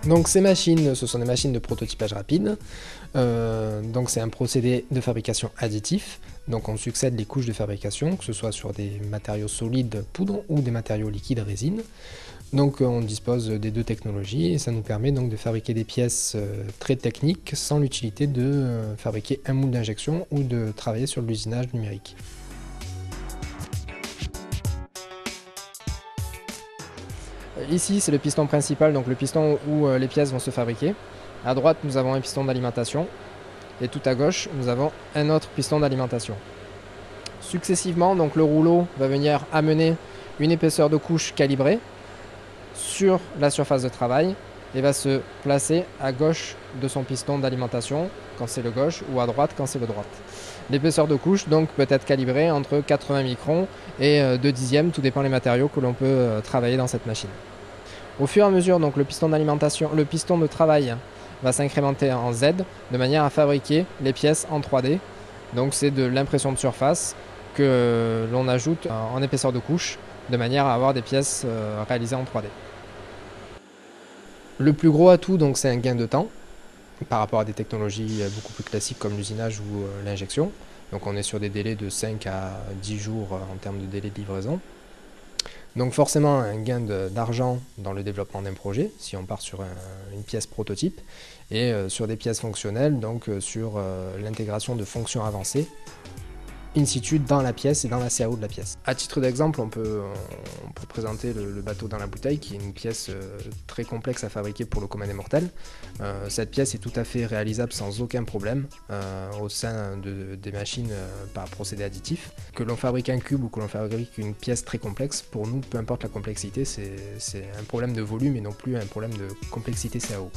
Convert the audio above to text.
Donc ces machines, ce sont des machines de prototypage rapide. Donc c'est un procédé de fabrication additif. Donc on succède les couches de fabrication, que ce soit sur des matériaux solides poudre ou des matériaux liquides résine. Donc on dispose des deux technologies et ça nous permet donc de fabriquer des pièces très techniques sans l'utilité de fabriquer un moule d'injection ou de travailler sur l'usinage numérique. Ici c'est le piston principal, donc le piston où les pièces vont se fabriquer. À droite nous avons un piston d'alimentation et tout à gauche nous avons un autre piston d'alimentation. Successivement donc le rouleau va venir amener une épaisseur de couche calibrée sur la surface de travail et va se placer à gauche de son piston d'alimentation quand c'est le gauche ou à droite quand c'est le droite. L'épaisseur de couche donc peut être calibrée entre 80 microns et 2 dixièmes, tout dépend des matériaux que l'on peut travailler dans cette machine. Au fur et à mesure donc le piston d'alimentation, le piston de travail va s'incrémenter en Z de manière à fabriquer les pièces en 3D. Donc c'est de l'impression de surface que l'on ajoute en épaisseur de couche de manière à avoir des pièces réalisées en 3D. Le plus gros atout, donc, c'est un gain de temps par rapport à des technologies beaucoup plus classiques comme l'usinage ou l'injection. Donc on est sur des délais de 5 à 10 jours en termes de délai de livraison. Donc forcément un gain d'argent dans le développement d'un projet si on part sur une pièce prototype et sur des pièces fonctionnelles, donc sur l'intégration de fonctions avancées in situ dans la pièce et dans la CAO de la pièce. À titre d'exemple, on peut présenter le bateau dans la bouteille, qui est une pièce très complexe à fabriquer pour le commun des mortels. Cette pièce est tout à fait réalisable sans aucun problème au sein des machines par procédé additif. Que l'on fabrique un cube ou que l'on fabrique une pièce très complexe, pour nous, peu importe la complexité, c'est un problème de volume et non plus un problème de complexité CAO.